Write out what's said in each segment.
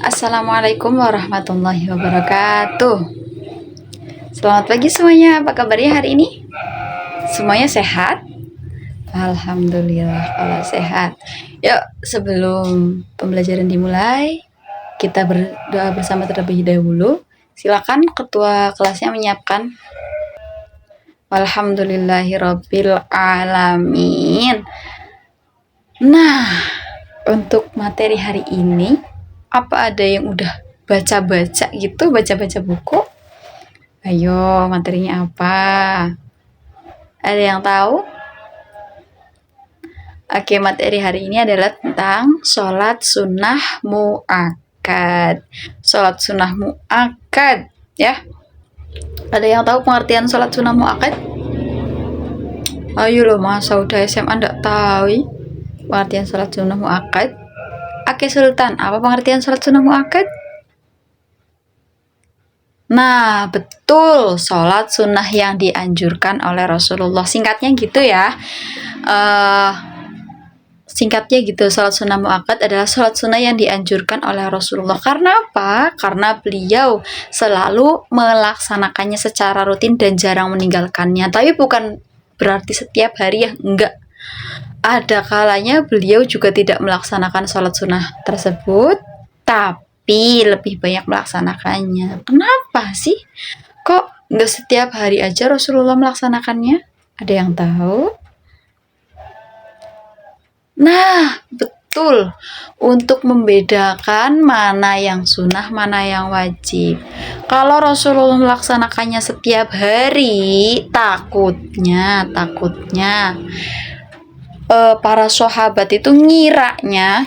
Assalamualaikum warahmatullahi wabarakatuh. Selamat pagi semuanya, apa kabarnya hari ini? Semuanya sehat? Alhamdulillah kalau sehat. Yuk, sebelum pembelajaran dimulai, kita berdoa bersama terlebih dahulu. Silakan ketua kelasnya menyiapkan. Alhamdulillahirabbil alamin. Nah, untuk materi hari ini, apa ada yang udah baca-baca gitu, baca-baca buku? Ayo, materinya apa? Ada yang tahu? Oke, materi hari ini adalah tentang sholat sunnah mu'akkad. Sholat sunnah mu'akkad, ya. Ada yang tahu pengertian sholat sunnah mu'akkad? Ayo loh, masa udah SMA nggak tahu pengertian sholat sunnah mu'akkad? Oke, Sultan, apa pengertian sholat sunnah mu'akkad? Nah, betul, sholat sunnah yang dianjurkan oleh Rasulullah. Singkatnya gitu ya. Singkatnya gitu, sholat sunnah mu'akkad adalah sholat sunnah yang dianjurkan oleh Rasulullah. Karena apa? Karena beliau selalu melaksanakannya secara rutin dan jarang meninggalkannya. Tapi bukan berarti setiap hari ya, enggak. Ada kalanya beliau juga tidak melaksanakan sholat sunnah tersebut, tapi lebih banyak melaksanakannya. Kenapa sih? Kok nggak setiap hari aja Rasulullah melaksanakannya? Ada yang tahu? Nah, betul. Untuk membedakan mana yang sunnah, mana yang wajib. Kalau Rasulullah melaksanakannya setiap hari, takutnya para sahabat itu ngiranya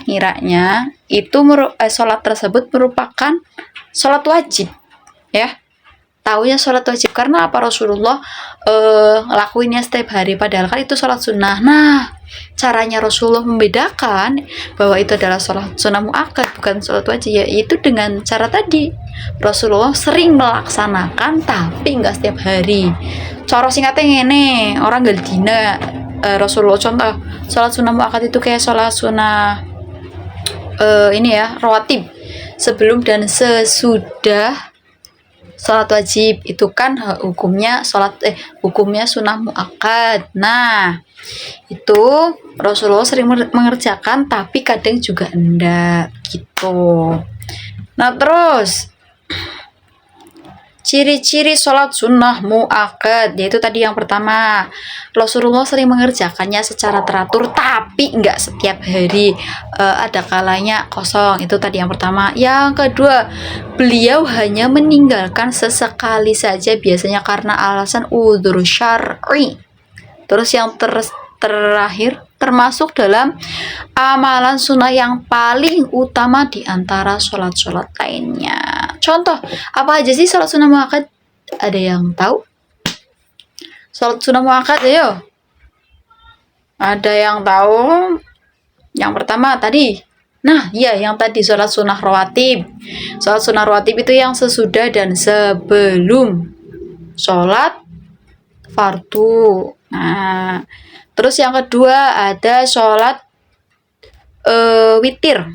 itu sholat tersebut merupakan sholat wajib, ya. Taunya sholat wajib karena apa? Rasulullah lakuinnya setiap hari, padahal kan itu sholat sunnah. Nah, caranya Rasulullah membedakan bahwa itu adalah sholat sunnah mu'akkad, bukan sholat wajib, yaitu dengan cara tadi. Rasulullah sering melaksanakan tapi nggak setiap hari. Cara singkatnya ini, orang gak dina Rasulullah contoh sholat sunnah mu'akkad itu kayak sholat sunnah ini ya, rawatib, sebelum dan sesudah sholat wajib. Itu kan hukumnya hukumnya sunnah mu'akkad. Nah, itu Rasulullah sering mengerjakan tapi kadang juga enggak gitu. Nah, terus ciri-ciri sholat sunnah mu'akkad, yaitu tadi yang pertama, Rasulullah sering mengerjakannya secara teratur tapi enggak setiap hari, ada kalanya kosong. Itu tadi yang pertama. Yang kedua, beliau hanya meninggalkan sesekali saja, biasanya karena alasan udzur syar'i. Terus yang terakhir, termasuk dalam amalan sunnah yang paling utama di antara sholat-sholat lainnya. Contoh, apa aja sih sholat sunnah mu'akkad? Ada yang tahu? Sholat sunnah mu'akkad, ayo. Ada yang tahu? Yang pertama tadi. Nah, iya, yang tadi sholat sunnah rawatib. Sholat sunnah rawatib itu yang sesudah dan sebelum sholat fardu. Nah, terus yang kedua ada sholat witir.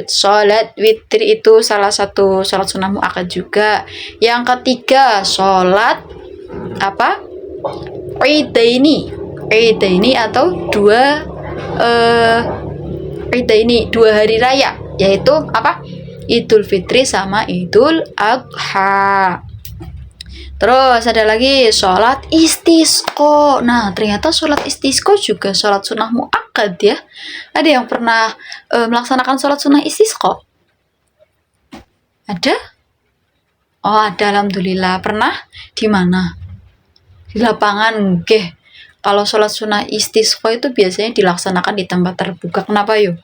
Sholat witir itu salah satu sholat sunnah mu'akkad juga. Yang ketiga sholat apa? Idaini atau dua hari raya, yaitu apa? Idul Fitri sama Idul Adha. Terus ada lagi sholat istisqa. Nah, ternyata sholat istisqa juga sholat sunnah mu'akkad ya. Ada yang pernah melaksanakan sholat sunnah istisqa? Ada? Oh, ada, alhamdulillah. Pernah? Di mana? Di lapangan, nggih. Kalau sholat sunnah istisqa itu biasanya dilaksanakan di tempat terbuka. Kenapa yuk?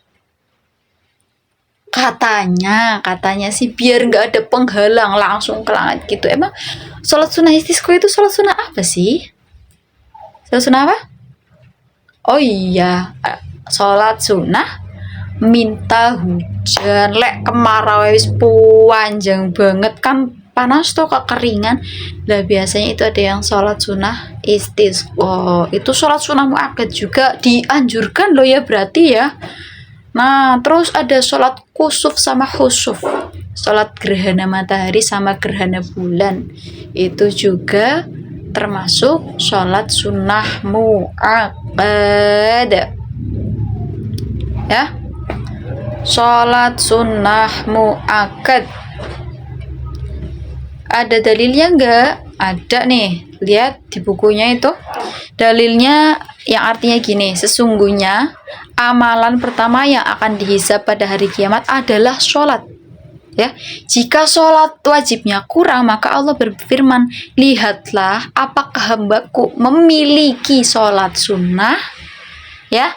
Katanya sih biar nggak ada penghalang, langsung ke langit gitu. Emang sholat sunnah istisqa itu sholat sunnah apa sih? Sholat sunnah apa? Oh iya, sholat sunnah minta hujan. Lek kemarau wis panjang banget kan, panas tuh kekeringan. Lah biasanya itu ada yang sholat sunnah istisqa. Itu sholat sunnah mu'akkad juga dianjurkan loh ya, berarti ya. Nah, terus ada sholat kusuf sama khusuf. Sholat gerhana matahari sama gerhana bulan. Itu juga termasuk sholat sunnah mu'akkad. Ya, sholat sunnah mu'akkad. Ada dalilnya enggak? Ada nih. Lihat di bukunya itu. Dalilnya yang artinya gini, sesungguhnya amalan pertama yang akan dihisab pada hari kiamat adalah sholat. Ya, jika sholat wajibnya kurang, maka Allah berfirman, lihatlah apakah hambaku memiliki sholat sunnah. Ya,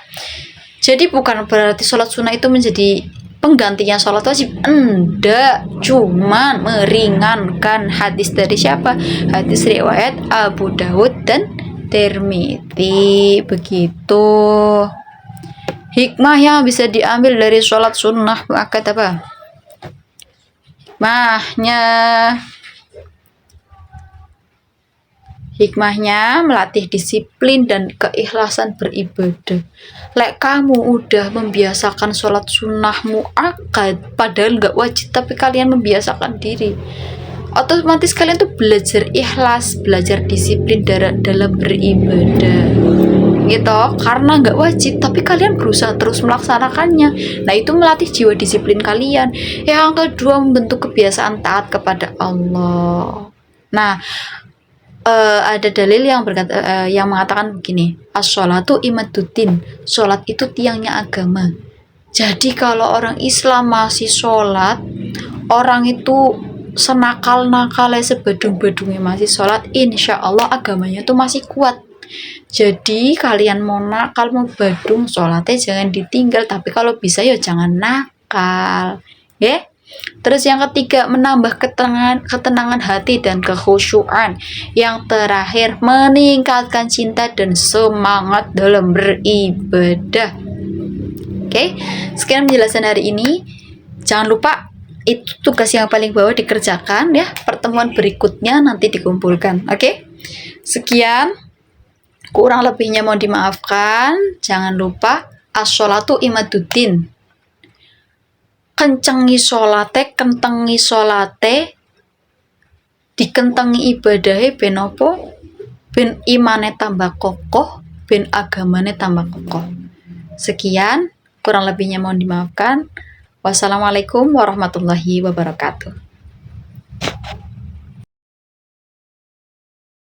jadi bukan berarti sholat sunnah itu menjadi penggantinya sholat wajib, enggak, cuman meringankan. Hadis dari siapa? Hadis riwayat Abu Dawud dan Tirmidzi. Begitu. Hikmah yang bisa diambil dari sholat sunnah muakkad apa? Hikmahnya melatih disiplin dan keikhlasan beribadah. Lek kamu udah membiasakan sholat sunnah muakkad, padahal nggak wajib, tapi kalian membiasakan diri, otomatis kalian tuh belajar ikhlas, belajar disiplin dalam beribadah gitu, karena nggak wajib tapi kalian berusaha terus melaksanakannya. Nah, itu melatih jiwa disiplin kalian. Yang kedua, membentuk kebiasaan taat kepada Allah. Nah, ada dalil yang berkata, yang mengatakan begini, as-sholatu imaduddin, sholat itu tiangnya agama. Jadi kalau orang Islam masih sholat, orang itu senakal-nakalnya, sebadung-badungnya masih sholat, insya Allah agamanya tuh masih kuat. Jadi kalian mau nakal, mau badung, sholatnya jangan ditinggal, tapi kalau bisa ya jangan nakal, ya. Terus yang ketiga, menambah ketenangan hati dan kekhusyuan. Yang terakhir, meningkatkan cinta dan semangat dalam beribadah. Oke, sekian penjelasan hari ini. Jangan lupa, itu tugas yang paling bawah dikerjakan ya. Pertemuan berikutnya nanti dikumpulkan. Oke, sekian. Kurang lebihnya mohon dimaafkan. Jangan lupa, as-sholatu imaduddin. Kencengi sholate, kentengi sholate, dikentengi ibadahnya ben apa? Ben imane tambah kokoh, ben agamane tambah kokoh. Sekian, kurang lebihnya mohon dimaafkan. Wassalamualaikum warahmatullahi wabarakatuh.